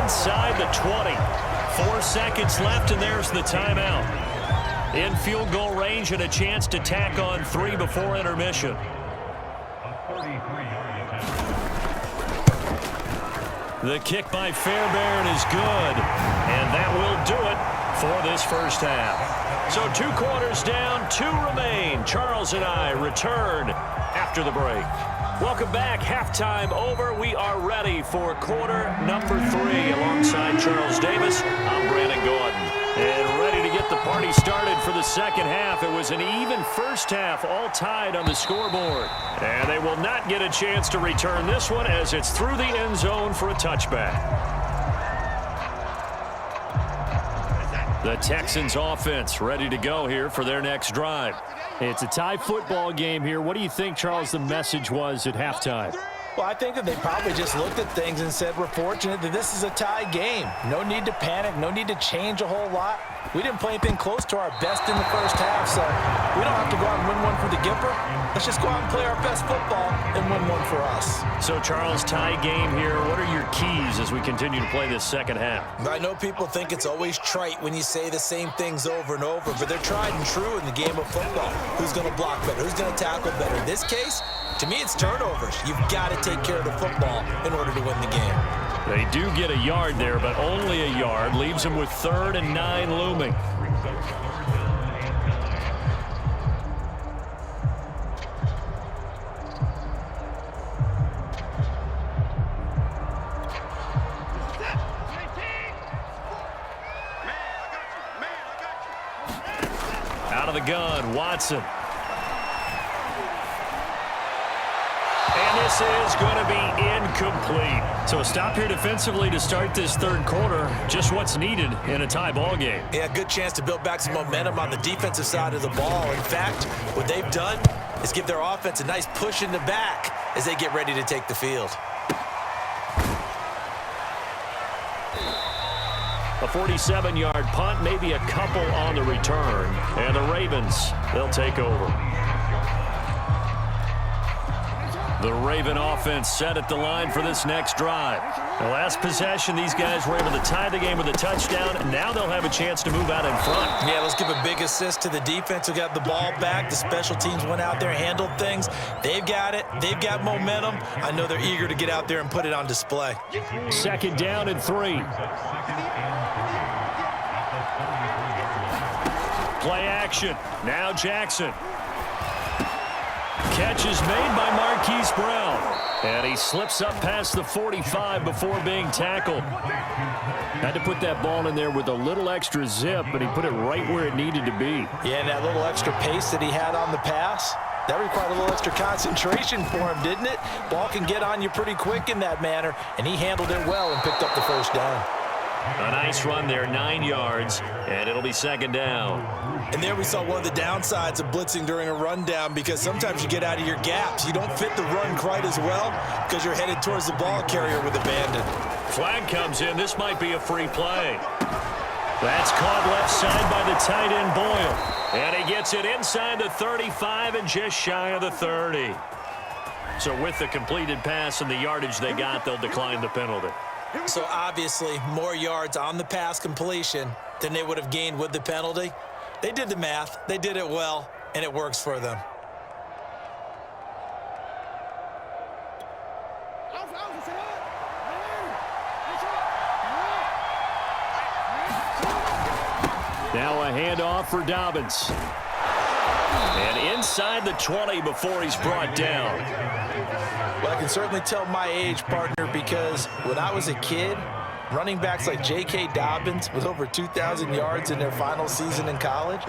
inside the 20. 4 seconds left, and there's the timeout. In field goal range and a chance to tack on 3 before intermission. The kick by Fairbairn is good, and that will do it for this first half. So 2 quarters down, 2 remain. Charles and I return after the break. Welcome back. Halftime over. We are ready for quarter number 3. Alongside Charles Davis, I'm Brandon Gordon. And ready to get the party started for the second half. It was an even first half, all tied on the scoreboard. And they will not get a chance to return this one as it's through the end zone for a touchback. The Texans offense ready to go here for their next drive. It's a tie football game here. What do you think, Charles, the message was at halftime? Well, I think that they probably just looked at things and said, we're fortunate that this is a tie game. No need to panic. No need to change a whole lot. We didn't play anything close to our best in the first half, so we don't have to go out and win one for the Gipper. Let's just go out and play our best football and win one for us. So, Charles, tie game here. What are your keys as we continue to play this second half? I know people think it's always trite when you say the same things over and over, but they're tried and true in the game of football. Who's going to block better? Who's going to tackle better? In this case, to me, it's turnovers. You've got to take care of the football in order to win the game. They do get a yard there, but only a yard. Leaves them with 3rd and 9 looming. Out of the gun, Watson. And this is going to be incomplete. So a stop here defensively to start this third quarter. Just what's needed in a tie ball game. Yeah, good chance to build back some momentum on the defensive side of the ball. In fact, what they've done is give their offense a nice push in the back as they get ready to take the field. A 47-yard punt, maybe a couple on the return. And the Ravens, they'll take over. The Raven offense set at the line for this next drive. The last possession, these guys were able to tie the game with a touchdown. Now they'll have a chance to move out in front. Yeah, let's give a big assist to the defense who got the ball back. The special teams went out there, handled things. They've got it. They've got momentum. I know they're eager to get out there and put it on display. 2nd down and 3. Play action. Now Jackson. Catch is made by Marquise Brown. And he slips up past the 45 before being tackled. Had to put that ball in there with a little extra zip, but he put it right where it needed to be. Yeah, and that little extra pace that he had on the pass, that required a little extra concentration for him, didn't it? Ball can get on you pretty quick in that manner, and he handled it well and picked up the first down. A nice run there, 9 yards, and it'll be 2nd down. And there we saw one of the downsides of blitzing during a rundown, because sometimes you get out of your gaps. You don't fit the run quite as well because you're headed towards the ball carrier with abandon. Flag comes in. This might be a free play. That's caught left side by the tight end Boyle. And he gets it inside the 35 and just shy of the 30. So with the completed pass and the yardage they got, they'll decline the penalty. So obviously more yards on the pass completion than they would have gained with the penalty. They did the math, they did it well, and it works for them. Now a handoff for Dobbins. And inside the 20 before he's brought down. Well, I can certainly tell my age, partner, because when I was a kid, running backs like J.K. Dobbins with over 2,000 yards in their final season in college,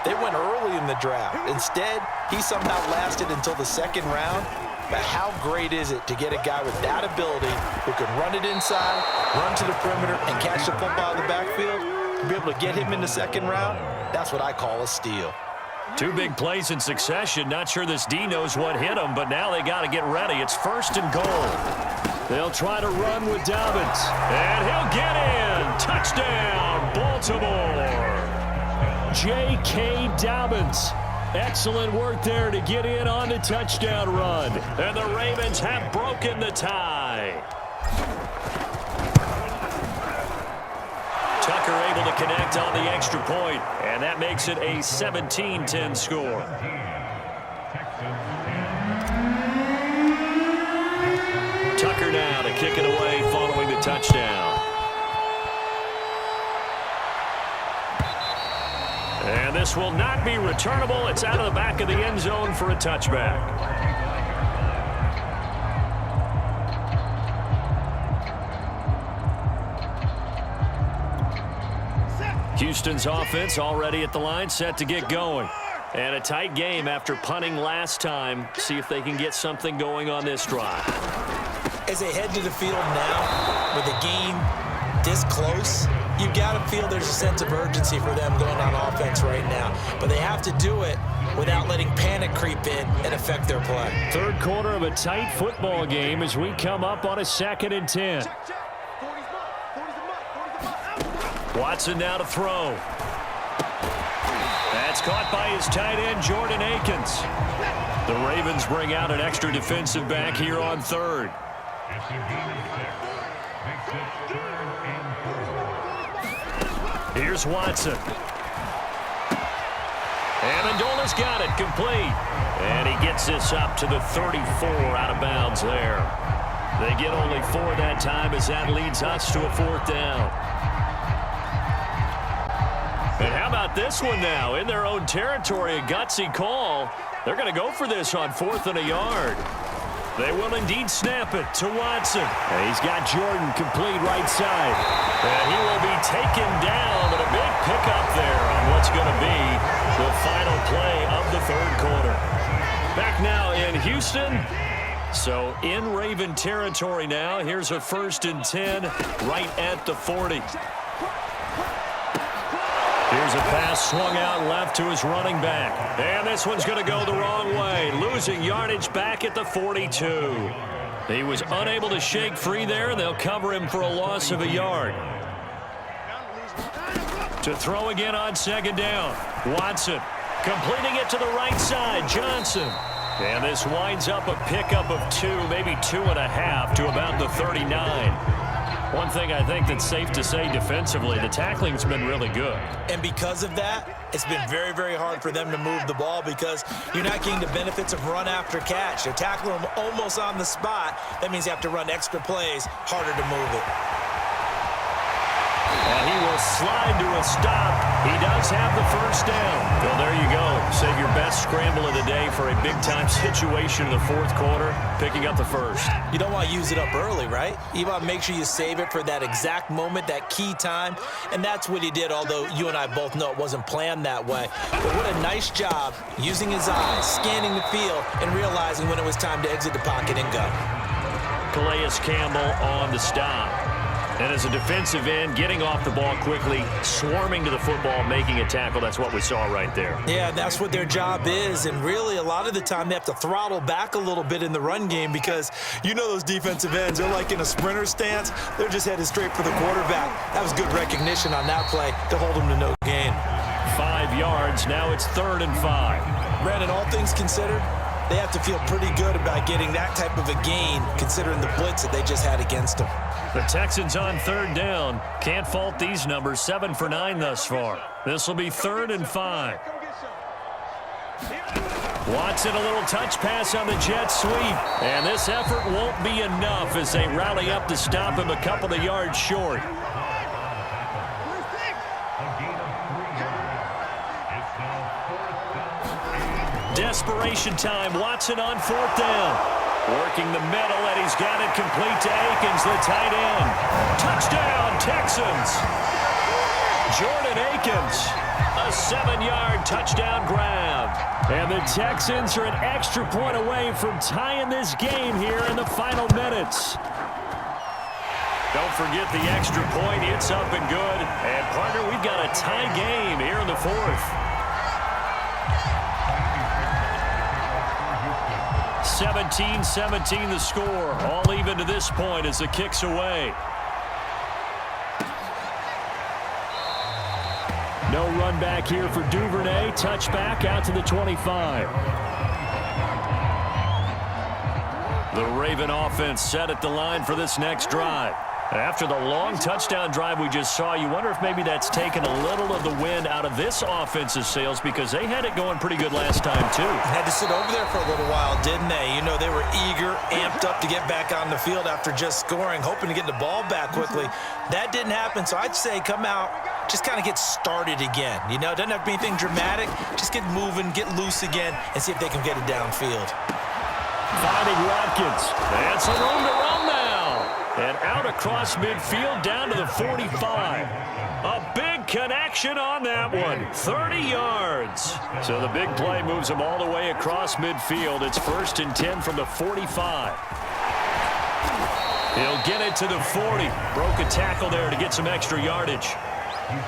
they went early in the draft. Instead, he somehow lasted until the 2nd round. But how great is it to get a guy with that ability who can run it inside, run to the perimeter, and catch the football in the backfield? To be able to get him in the 2nd round, that's what I call a steal. 2 big plays in succession. Not sure this D knows what hit him, but now they got to get ready. It's 1st and goal. They'll try to run with Dobbins. And he'll get in. Touchdown, Baltimore. J.K. Dobbins. Excellent work there to get in on the touchdown run. And the Ravens have broken the tie. connect on the extra point, and that makes it a 17-10 score. Tucker now to kick it away following the touchdown. And this will not be returnable. It's out of the back of the end zone for a touchback. Houston's offense already at the line, set to get going. And a tight game after punting last time. See if they can get something going on this drive. As they head to the field now, with the game this close, you've got to feel there's a sense of urgency for them going on offense right now. But they have to do it without letting panic creep in and affect their play. Third quarter of a tight football game as we come up on a 2nd and 10. Watson now to throw. That's caught by his tight end, Jordan Akins. The Ravens bring out an extra defensive back here on 3rd. Here's Watson. Amendola's got it, complete. And he gets this up to the 34, out of bounds there. They get only 4 that time as that leads us to a 4th down. And how about this one now? In their own territory, a gutsy call. They're going to go for this on 4th and a yard. They will indeed snap it to Watson. And he's got Jordan complete right side. And he will be taken down, but a big pickup there on what's going to be the final play of the 3rd quarter. Back now in Houston. So in Raven territory now. Here's a 1st and 10 right at the 40. Here's a pass swung out left to his running back. And this one's going to go the wrong way. Losing yardage back at the 42. He was unable to shake free there. They'll cover him for a loss of a yard. To throw again on 2nd down. Watson completing it to the right side. Johnson. And this winds up a pickup of 2, maybe 2.5 to about the 39. One thing I think that's safe to say defensively, the tackling's been really good. And because of that, it's been very, very hard for them to move the ball because you're not getting the benefits of run after catch. They're tackling them almost on the spot. That means you have to run extra plays, harder to move it. And he will slide to a stop. He does have the 1st down. Well, there you go. Save your best scramble of the day for a big-time situation in the 4th quarter, picking up the 1st. You don't want to use it up early, right? You want to make sure you save it for that exact moment, that key time. And that's what he did, although you and I both know it wasn't planned that way. But what a nice job using his eyes, scanning the field, and realizing when it was time to exit the pocket and go. Calais Campbell on the stop. And as a defensive end, getting off the ball quickly, swarming to the football, making a tackle. That's what we saw right there. Yeah, that's what their job is. And really, a lot of the time, they have to throttle back a little bit in the run game because you know those defensive ends, they're like in a sprinter stance. They're just headed straight for the quarterback. That was good recognition on that play to hold them to no gain. 5 yards. Now it's 3rd and 5. Brandon, all things considered, they have to feel pretty good about getting that type of a gain considering the blitz that they just had against them. The Texans on 3rd down. Can't fault these numbers. 7 for 9 thus far. This will be 3rd and 5. Watson, a little touch pass on the jet sweep. And this effort won't be enough as they rally up to stop him a couple of yards short. Desperation time. Watson on 4th down. Working the middle, and he's got it complete to Akins, the tight end. Touchdown, Texans. Jordan Akins, a 7-yard touchdown grab. And the Texans are an extra point away from tying this game here in the final minutes. Don't forget the extra point. It's up and good. And, partner, we've got a tie game here in the 4th. 17-17 the score. All even to this point as the kick's away. No run back here for Duvernay. Touchback out to the 25. The Raven offense set at the line for this next drive. After the long touchdown drive we just saw, you wonder if maybe that's taken a little of the wind out of this offense's sails because they had it going pretty good last time, too. Had to sit over there for a little while, didn't they? You know, they were eager, amped up to get back on the field after just scoring, hoping to get the ball back quickly. That didn't happen, so I'd say come out, just kind of get started again. You know, it doesn't have to be anything dramatic. Just get moving, get loose again, and see if they can get it downfield. Finding Watkins. And some room to run now. And out across midfield down to the 45. A big connection on that one. 30 yards. So the big play moves him all the way across midfield. It's 1st and 10 from the 45. He'll get it to the 40. Broke a tackle there to get some extra yardage.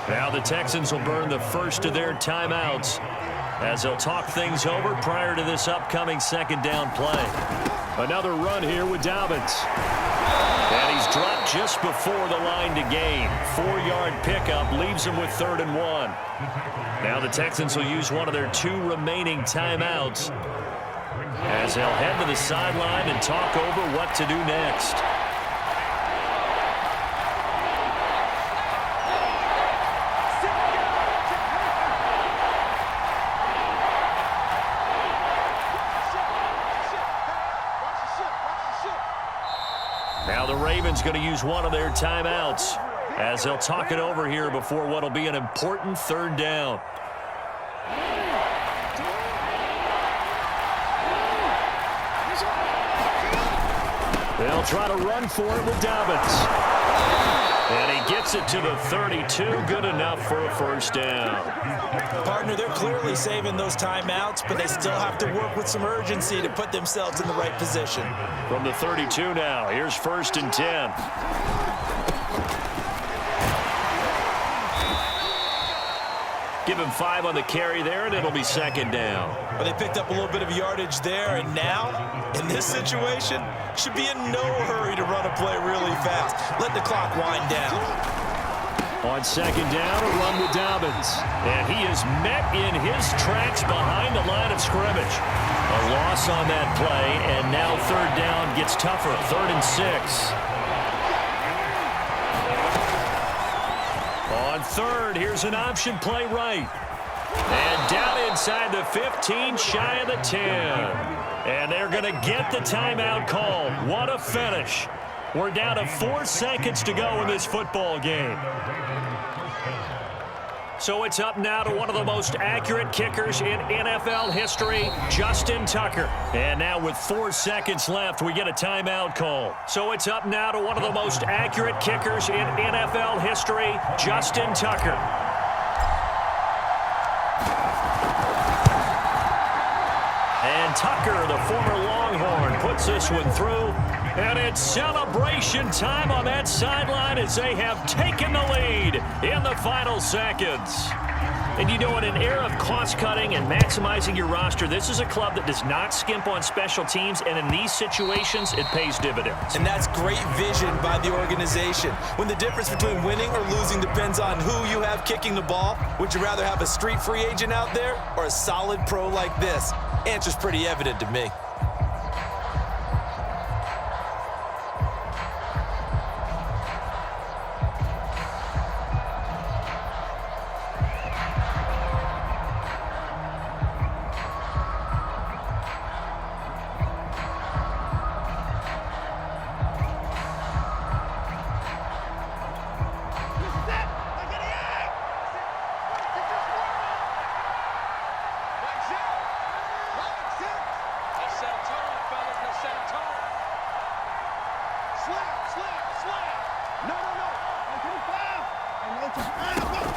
Now the Texans will burn the first of their timeouts as they'll talk things over prior to this upcoming 2nd down play. Another run here with Dobbins. And he's dropped just before the line to gain. 4-yard pickup leaves him with 3rd and 1. Now the Texans will use one of their 2 remaining timeouts as they'll head to the sideline and talk over what to do next. Now the Ravens going to use one of their timeouts as they'll talk it over here before what will be an important 3rd down. They'll try to run for it with Dobbins. And he gets it to the 32. Good enough for a 1st down. Partner, they're clearly saving those timeouts, but they still have to work with some urgency to put themselves in the right position. From the 32 now, here's 1st and 10. Give him 5 on the carry there, and it'll be 2nd down. Well, they picked up a little bit of yardage there, and now, in this situation, should be in no hurry to run a play really fast. Let the clock wind down. On 2nd down, a run with Dobbins. And he is met in his tracks behind the line of scrimmage. A loss on that play, and now 3rd down gets tougher. 3rd and 6. On 3rd, here's an option play right. And down inside the 15, shy of the 10. And they're going to get the timeout called. What a finish. We're down to 4 seconds to go in this football game. So it's up now to one of the most accurate kickers in NFL history, Justin Tucker. And now with 4 seconds left, we get a timeout call. So it's up now to one of the most accurate kickers in NFL history, Justin Tucker. And Tucker, the former Longhorn, puts this one through. And it's celebration time on that sideline as they have taken the lead in the final seconds. And you know, in an era of cost-cutting and maximizing your roster, this is a club that does not skimp on special teams, and in these situations, it pays dividends. And that's great vision by the organization. When the difference between winning or losing depends on who you have kicking the ball, would you rather have a street free agent out there or a solid pro like this? Answer's pretty evident to me.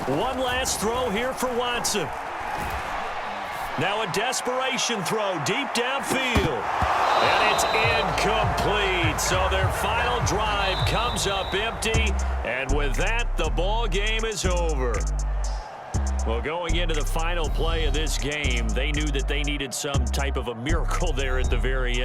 One last throw here for Watson. Now a desperation throw deep downfield. And it's incomplete. So their final drive comes up empty. And with that, the ball game is over. Well, going into the final play of this game, they knew that they needed some type of a miracle there at the very end.